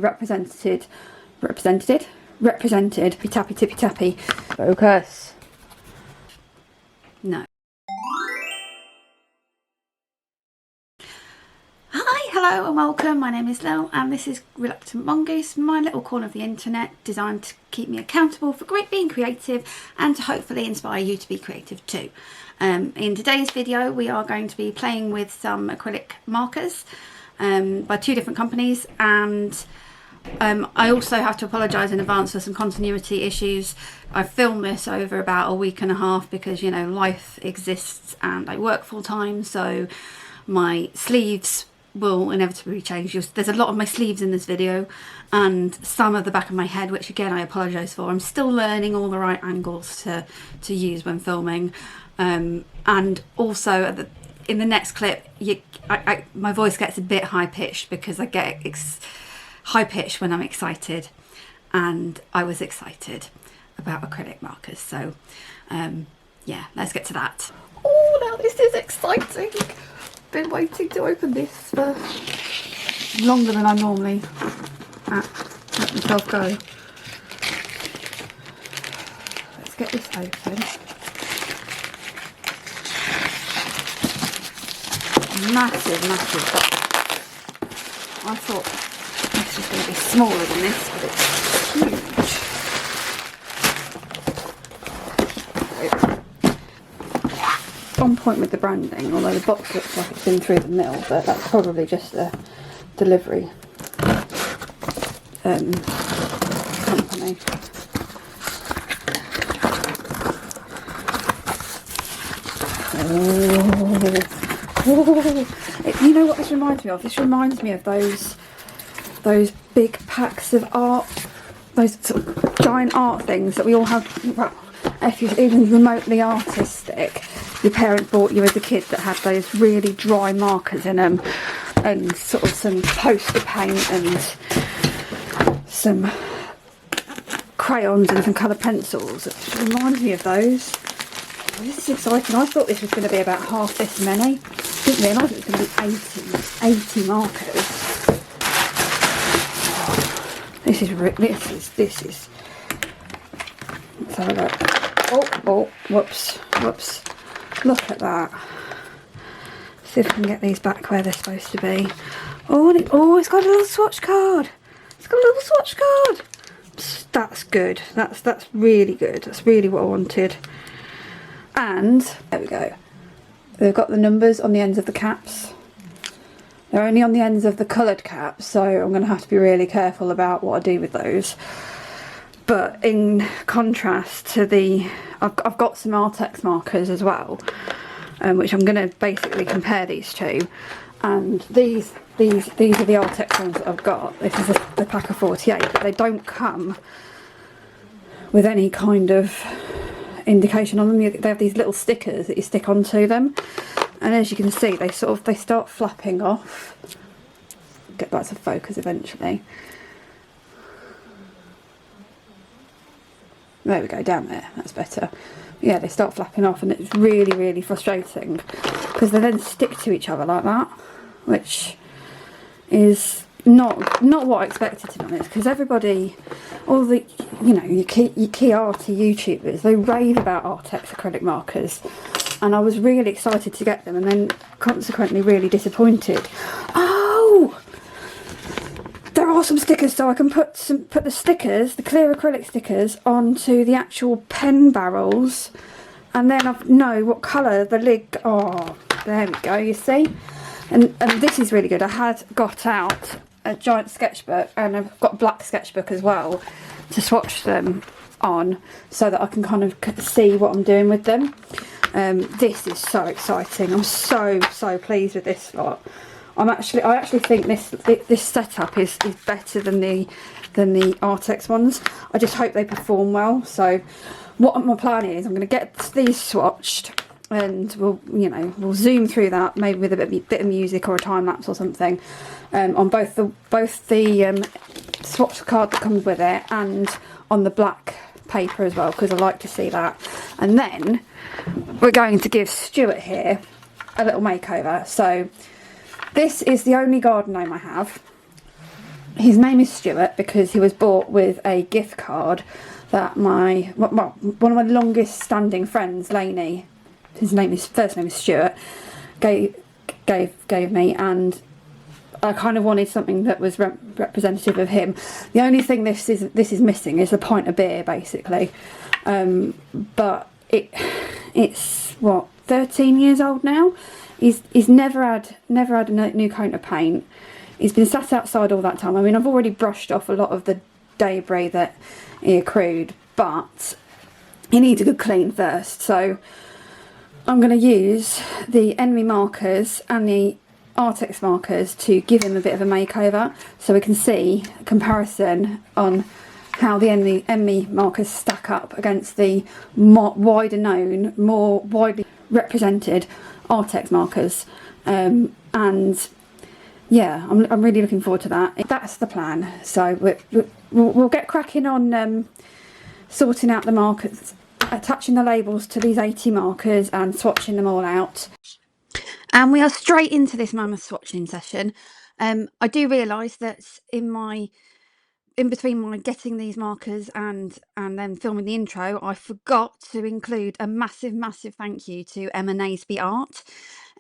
represented. Tappy tippy tappy. Focus. No. Hi, hello and welcome. My name is Lil and this is Reluctant Mongoose, my little corner of the internet designed to keep me accountable for being creative and to hopefully inspire you to be creative too. In today's video we are going to be playing with some acrylic markers by two different companies, and I also have to apologise in advance for some continuity issues. I filmed this over about a week and a half because, you know, life exists and I work full time, so my sleeves will inevitably change. There's a lot of my sleeves in this video and some of the back of my head, which again I apologise for. I'm still learning all the right angles to use when filming, and also in the next clip my voice gets a bit high-pitched because I get high-pitched when I'm excited, and I was excited about acrylic markers, so yeah, let's get to that. Oh, now this is exciting. Been waiting to open this for longer than I normally let myself go. Let's get this open. Massive box. I thought this was going to be smaller than this, but it's huge. On point with the branding, although the box looks like it's been through the mill, but that's probably just a delivery company. You know what this reminds me of? This reminds me of those big packs of art, those sort of giant art things that we all have. Well, if you're even remotely artistic, your parents bought you as a kid that had those really dry markers in them, and sort of some poster paint and some crayons and some coloured pencils. It reminds me of those. This is exciting. I thought this was going to be about half this many. I didn't realise it was going to be 80 markers. This is. Let's have a look. Oh, whoops. Look at that. See if I can get these back where they're supposed to be. Oh, and it's got a little swatch card. That's good. That's really good. That's really what I wanted. And there we go. They've got the numbers on the ends of the caps. They're only on the ends of the coloured caps, so I'm going to have to be really careful about what I do with those. But in contrast to I've got some Arrtx markers as well, which I'm going to basically compare these two. And these are the Arrtx ones that I've got. This is the pack of 48, but they don't come with any kind of indication on them. They have these little stickers that you stick onto them, and as you can see, they start flapping off. Get back to focus eventually. There we go, down there, that's better. Yeah, they start flapping off, and it's really frustrating because they then stick to each other like that, which is not what I expected, to be honest, because everybody, all the, you know, your key arty YouTubers, they rave about Arrtx acrylic markers, and I was really excited to get them, and then consequently really disappointed. Oh, there are some stickers, so I can put the stickers, the clear acrylic stickers, onto the actual pen barrels, and then I know what colour the lid. Oh, there we go. You see, and this is really good. I had got out a giant sketchbook, and I've got a black sketchbook as well to swatch them on, so that I can kind of see what I'm doing with them. This is so exciting. I'm so pleased with this lot. I actually think this setup is better than the Arrtx ones. I just hope they perform well. So what my plan is, I'm going to get these swatched, and we'll zoom through that, maybe with a bit of music or a time lapse or something, on both the swatch card that comes with it and on the black paper as well, because I like to see that. And then we're going to give Stuart here a little makeover. So this is the only garden gnome I have. his name is Stuart because he was bought with a gift card that one of my longest standing friends, Lainey, first name is Stuart, gave me, and I kind of wanted something that was representative of him. The only thing this is missing is a pint of beer, basically. But it's what, 13 years old now. He's never had a new coat of paint. He's been sat outside all that time. I mean, I've already brushed off a lot of the debris that he accrued, but he needs a good clean first. So I'm going to use the Enmy markers and the Arrtx markers to give him a bit of a makeover, so we can see a comparison on how the Enmy markers stack up against the wider known, more widely represented Arrtx markers. And yeah, I'm really looking forward to that. That's the plan. So we'll get cracking on sorting out the markers, attaching the labels to these 80 markers and swatching them all out. And we are straight into this mammoth swatching session. I do realise that in between my getting these markers and then filming the intro, I forgot to include a massive thank you to Emma Naseby Art.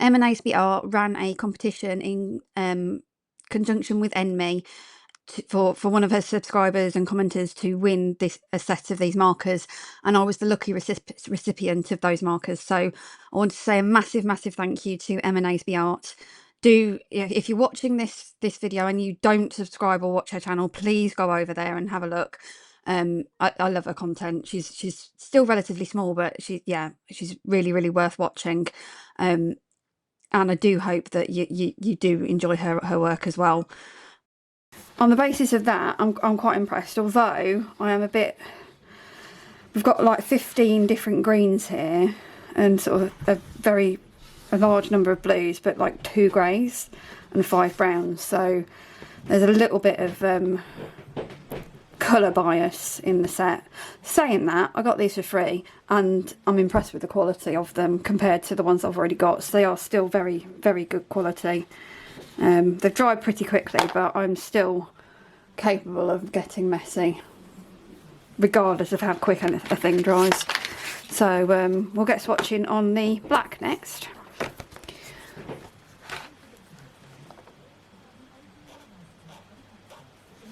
Emma Naseby Art ran a competition in conjunction with Enmy for one of her subscribers and commenters to win a set of these markers, and I was the lucky recipient of those markers. So I want to say a massive thank you to Emma Naseby Art. If you're watching this video and you don't subscribe or watch her channel, please go over there and have a look. I love her content. She's still relatively small, but she's really worth watching. And I do hope that you do enjoy her work as well. On the basis of that, I'm quite impressed, although I am a bit... We've got like 15 different greens here and sort of a large number of blues, but like 2 greys and 5 browns, so there's a little bit of colour bias in the set. Saying that, I got these for free and I'm impressed with the quality of them compared to the ones I've already got, so they are still very good quality. They've dried pretty quickly, but I'm still capable of getting messy regardless of how quick a thing dries. So we'll get swatching on the black next.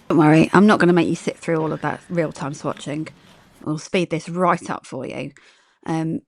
Don't worry, I'm not going to make you sit through all of that real-time swatching. We'll speed this right up for you.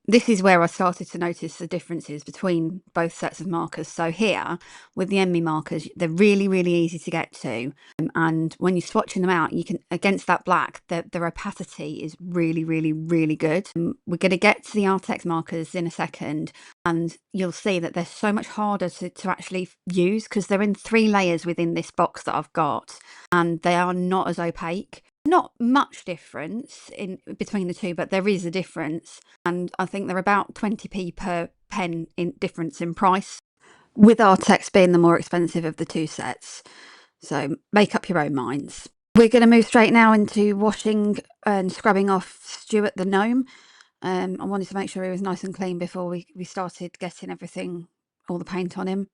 This is where I started to notice the differences between both sets of markers. So here, with the Enmy markers, they're really easy to get to. And when you're swatching them out, you can, against that black, the opacity is really good. We're going to get to the Arrtx markers in a second, and you'll see that they're so much harder to actually use because they're in 3 layers within this box that I've got, and they are not as opaque. Not much difference between the two, but there is a difference, and I think they're about 20p per pen in difference in price, with Arrtx being the more expensive of the 2 sets. So make up your own minds. We're going to move straight now into washing and scrubbing off Stuart the Gnome. I wanted to make sure he was nice and clean before we started getting all the paint on him.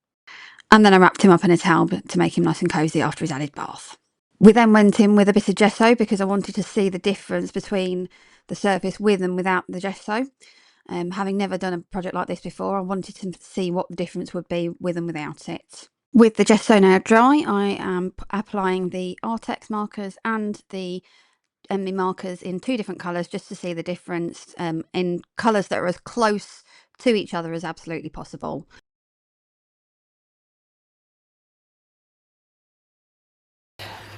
And then I wrapped him up in a towel to make him nice and cosy after his added bath. We then went in with a bit of gesso because I wanted to see the difference between the surface with and without the gesso. Having never done a project like this before, I wanted to see what the difference would be with and without it. With the gesso now dry, I am applying the Arrtx markers and the Enmy markers in 2 different colours just to see the difference in colours that are as close to each other as absolutely possible.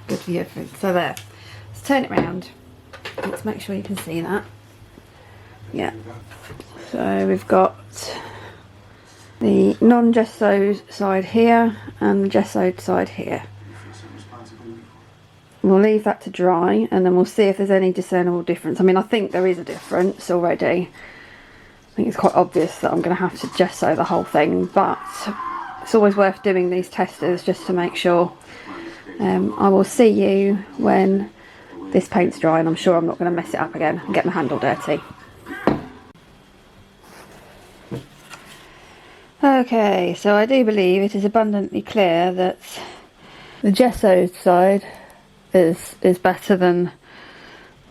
Good for you. So there. Let's turn it round. Let's make sure you can see that. Yeah. So we've got the non-gesso side here and the gessoed side here. We'll leave that to dry and then we'll see if there's any discernible difference. I mean, I think there is a difference already. I think it's quite obvious that I'm going to have to gesso the whole thing, but it's always worth doing these testers just to make sure. I will see you when this paint's dry, and I'm sure I'm not going to mess it up again and get my hand all dirty. Okay, so I do believe it is abundantly clear that the gessoed side is better than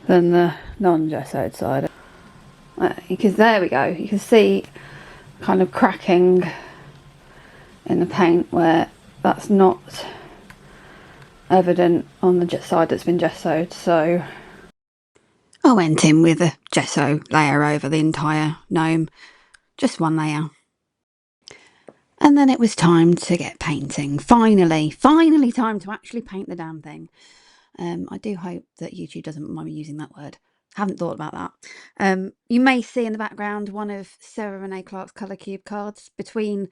the non-gessoed side. Because there we go, you can see kind of cracking in the paint where that's not evident on the side that's been gessoed. So I went in with a gesso layer over the entire gnome, just one layer. And then it was time to get painting. Finally time to actually paint the damn thing. I do hope that YouTube doesn't mind me using that word. Haven't thought about that. You may see in the background one of Sarah Renee Clark's colour cube cards. Between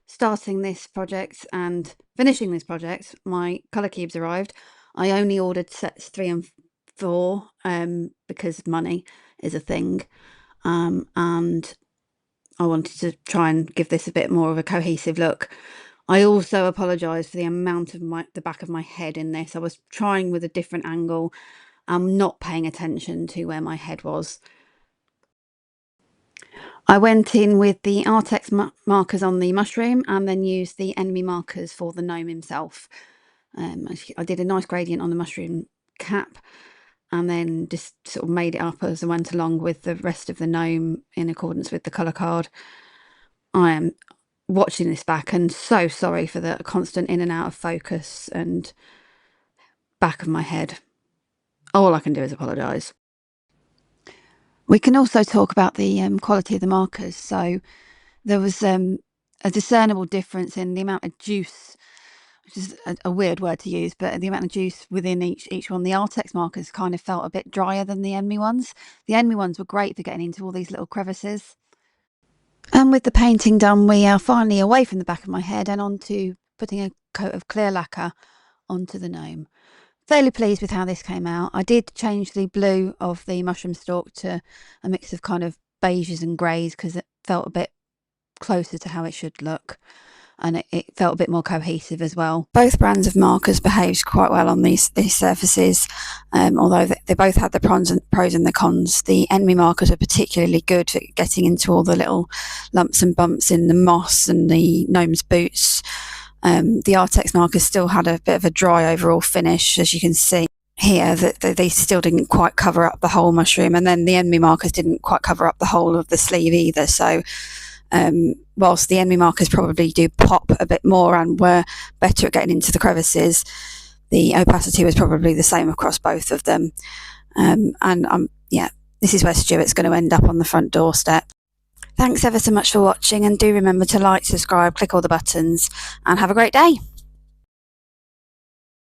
starting this project and finishing this project, my colour cubes arrived. I only ordered sets 3 and 4 because money is a thing, and I wanted to try and give this a bit more of a cohesive look. I also apologise for the amount of the back of my head in this. I was trying with a different angle. I'm not paying attention to where my head was. I went in with the Arrtx markers on the mushroom and then used the Enmy markers for the gnome himself. I did a nice gradient on the mushroom cap and then just sort of made it up as I went along with the rest of the gnome in accordance with the colour card. I am watching this back and so sorry for the constant in and out of focus and back of my head. All I can do is apologise. We can also talk about the quality of the markers. So there was a discernible difference in the amount of juice, which is a weird word to use, but the amount of juice within each one. The Arrtx markers kind of felt a bit drier than the Enmy ones. The Enmy ones were great for getting into all these little crevices. And with the painting done, we are finally away from the back of my head and on to putting a coat of clear lacquer onto the gnome. Fairly pleased with how this came out. I did change the blue of the mushroom stalk to a mix of kind of beiges and greys because it felt a bit closer to how it should look, and it felt a bit more cohesive as well. Both brands of markers behaved quite well on these surfaces, although they both had the pros and the cons. The Enmy markers are particularly good at getting into all the little lumps and bumps in the moss and the gnome's boots. The Arrtx markers still had a bit of a dry overall finish, as you can see here, that they still didn't quite cover up the whole mushroom, and then the Enmy markers didn't quite cover up the whole of the sleeve either. So whilst the Enmy markers probably do pop a bit more and were better at getting into the crevices, the opacity was probably the same across both of them. Yeah, this is where Stuart's going to end up on the front doorstep. Thanks ever so much for watching, and do remember to like, subscribe, click all the buttons, and have a great day.